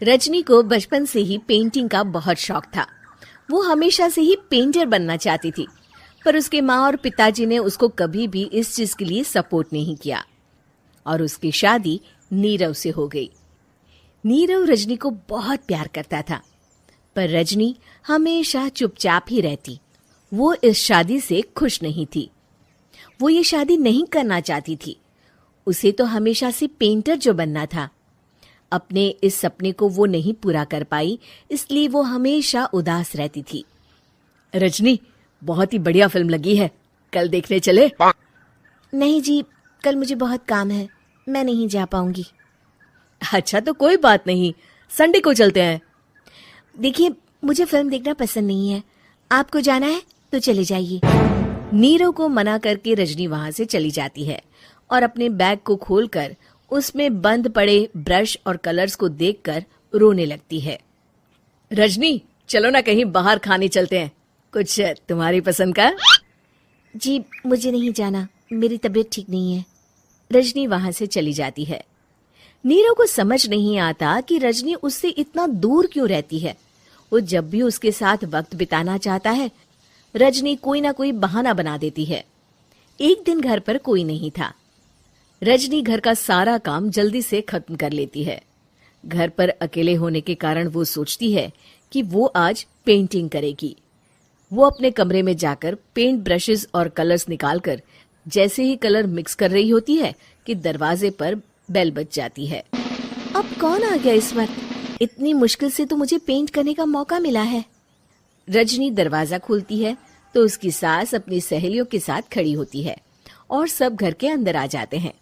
रजनी को बचपन से ही पेंटिंग का बहुत शौक था। वो हमेशा से ही पेंटर बनना चाहती थी, पर उसके माँ और पिताजी ने उसको कभी भी इस चीज के लिए सपोर्ट नहीं किया और उसकी शादी नीरव से हो गई। नीरव रजनी को बहुत प्यार करता था, पर रजनी हमेशा चुपचाप ही रहती। वो इस शादी से खुश नहीं थी। वो ये शादी नहीं करना चाहती थी। उसे तो हमेशा से पेंटर जो बनना था। अपने इस सपने को वो नहीं पूरा कर पाई, इसलिए वो हमेशा उदास रहती थी। रजनी, बहुत ही बढ़िया फिल्म लगी है, कल देखने चले? नहीं जी, कल मुझे बहुत काम है, मैं नहीं जा पाऊंगी। अच्छा तो कोई बात नहीं, संडे को चलते हैं। देखिए, मुझे फिल्म देखना पसंद नहीं है। आपको जाना है तो चले जाइए। नीरव को मना करके रजनी वहां से चली जाती है और अपने बैग को खोलकर उसमें बंद पड़े ब्रश और कलर्स को देखकर रोने लगती है। रजनी, चलो ना कहीं बाहर खाने चलते हैं, कुछ तुम्हारी पसंद का। जी, मुझे नहीं जाना, मेरी तबीयत ठीक नहीं है। रजनी वहां से चली जाती है। नीरव को समझ नहीं आता कि रजनी उससे इतना दूर क्यों रहती है। वो जब भी उसके साथ वक्त बिताना चाहता है, रजनी कोई ना कोई बहाना बना देती है। एक दिन घर पर कोई नहीं था। रजनी घर का सारा काम जल्दी से खत्म कर लेती है। घर पर अकेले होने के कारण वो सोचती है कि वो आज पेंटिंग करेगी। वो अपने कमरे में जाकर पेंट ब्रशेस और कलर्स निकालकर जैसे ही कलर मिक्स कर रही होती है कि दरवाजे पर बेल बज जाती है। अब कौन आ गया इस वक्त? इतनी मुश्किल से तो मुझे पेंट करने का मौका मिला है। रजनी दरवाजा खोलती है तो उसकी सास अपनी सहेलियों के साथ खड़ी होती है और सब घर के अंदर आ जाते हैं।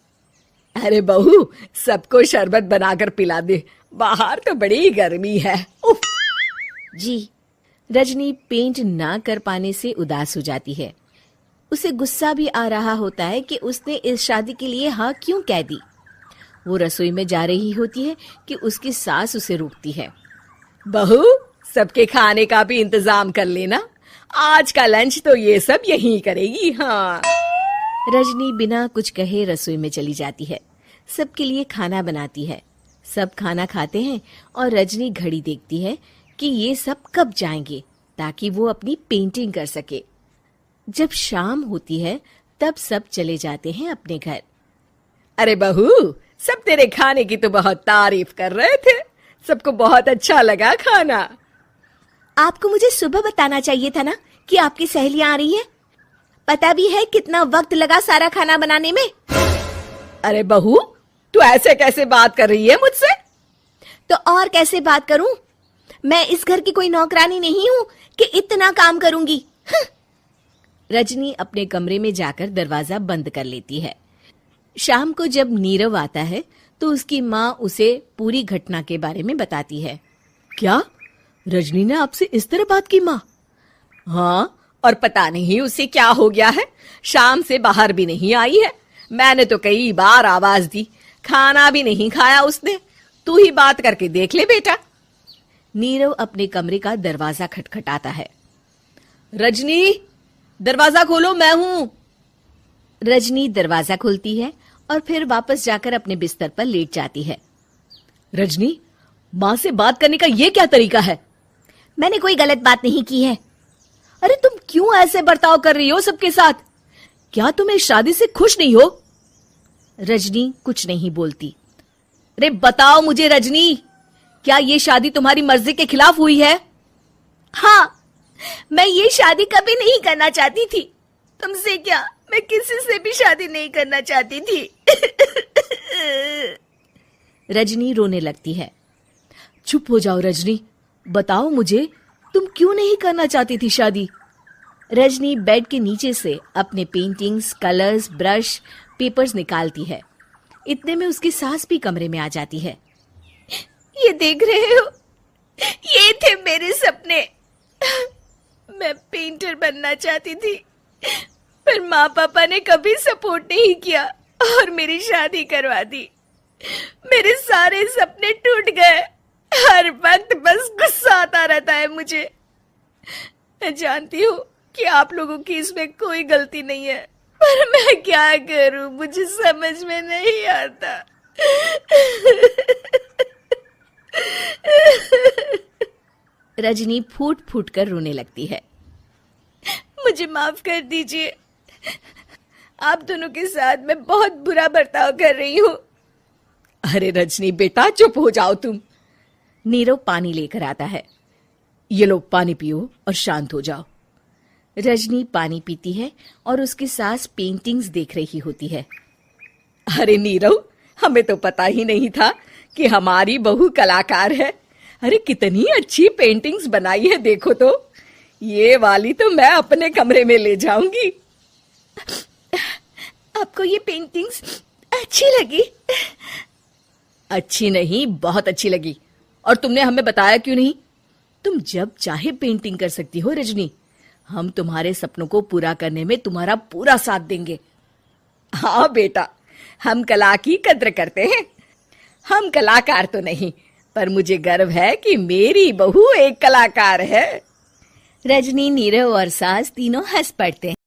अरे बहू, सबको शरबत बनाकर पिला दे, बाहर तो बड़ी गर्मी है। उफ। जी। रजनी पेंट ना कर पाने से उदास हो जाती है। उसे गुस्सा भी आ रहा होता है कि उसने इस शादी के लिए हाँ क्यों कह दी। वो रसोई में जा रही होती है कि उसकी सास उसे रोकती है। बहू, सबके खाने का भी इंतजाम कर लेना, आज का लंच तो ये सब यहीं करेगी। हाँ। रजनी बिना कुछ कहे रसोई में चली जाती है। सबके लिए खाना बनाती है। सब खाना खाते हैं और रजनी घड़ी देखती है कि ये सब कब जाएंगे ताकि वो अपनी पेंटिंग कर सके। जब शाम होती है तब सब चले जाते हैं अपने घर। अरे बहू, सब तेरे खाने की तो बहुत तारीफ कर रहे थे, सबको बहुत अच्छा लगा खाना। आपको मुझे सुबह बताना चाहिए था ना कि आपकी सहेलियां आ रही हैं। पता भी है कितना वक्त लगा सारा खाना बनाने में। अरे बहू, तू ऐसे कैसे बात कर रही है मुझसे? तो और कैसे बात करूं? मैं इस घर की कोई नौकरानी नहीं हूं कि इतना काम करूंगी। रजनी अपने कमरे में जाकर दरवाजा बंद कर लेती है। शाम को जब नीरव आता है तो उसकी माँ उसे पूरी घटना के बारे में बताती है। क्या रजनी ने आपसे इस तरह बात की माँ? हाँ, और पता नहीं उसे क्या हो गया है, शाम से बाहर भी नहीं आई है। मैंने तो कई बार आवाज दी, खाना भी नहीं खाया उसने। तू ही बात करके देख ले बेटा। नीरव अपने कमरे का दरवाजा खटखटाता है। रजनी, दरवाजा खोलो, मैं हूं। रजनी दरवाजा खोलती है और फिर वापस जाकर अपने बिस्तर पर लेट जाती है। रजनी, माँ से बात करने का ये क्या तरीका है? मैंने कोई गलत बात नहीं की है। अरे तुम क्यों ऐसे बर्ताव कर रही हो सबके साथ? क्या तुम इस शादी से खुश नहीं हो? रजनी कुछ नहीं बोलती। अरे बताओ मुझे रजनी, क्या ये शादी तुम्हारी मर्जी के खिलाफ हुई है? हाँ, मैं ये शादी कभी नहीं करना चाहती थी। तुमसे क्या, मैं किसी से भी शादी नहीं करना चाहती थी। रजनी रोने लगती है। चुप हो जाओ रजनी, बताओ मुझे, तुम क्यों नहीं करना चाहती थी शादी? रजनी बेड के नीचे से अपने पेंटिंग्स, कलर्स, ब्रश, पेपर्स निकालती है। इतने में उसकी सास भी कमरे में आ जाती है। ये देख रहे हो, ये थे मेरे सपने। मैं पेंटर बनना चाहती थी, पर माँ पापा ने कभी सपोर्ट नहीं किया और मेरी शादी करवा दी। मेरे सारे सपने टूट गए। हर वक्त बस गुस्सा आता रहता है मुझे। मैं जानती हूँ कि आप लोगों की इसमें कोई गलती नहीं है, पर मैं क्या करूं, मुझे समझ में नहीं आता। रजनी फूट फूट कर रोने लगती है। मुझे माफ कर दीजिए, आप दोनों के साथ मैं बहुत बुरा बर्ताव कर रही हूँ। अरे रजनी बेटा चुप हो जाओ तुम। नीरव पानी लेकर आता है। ये लो पानी पियो और शांत हो जाओ। रजनी पानी पीती है और उसकी सास पेंटिंग्स देख रही होती है। अरे नीरव, हमें तो पता ही नहीं था कि हमारी बहू कलाकार है। अरे कितनी अच्छी पेंटिंग्स बनाई है, देखो तो। ये वाली तो मैं अपने कमरे में ले जाऊंगी। आपको ये पेंटिंग्स अच्छी लगी? अच्छी नहीं, बहुत अच्छी लगी। और तुमने हमें बताया क्यों नहीं? तुम जब चाहे पेंटिंग कर सकती हो रजनी। हम तुम्हारे सपनों को पूरा करने में तुम्हारा पूरा साथ देंगे। हाँ बेटा, हम कला की कद्र करते हैं। हम कलाकार तो नहीं, पर मुझे गर्व है कि मेरी बहू एक कलाकार है। रजनी, नीरव और सास तीनों हंस पड़ते हैं।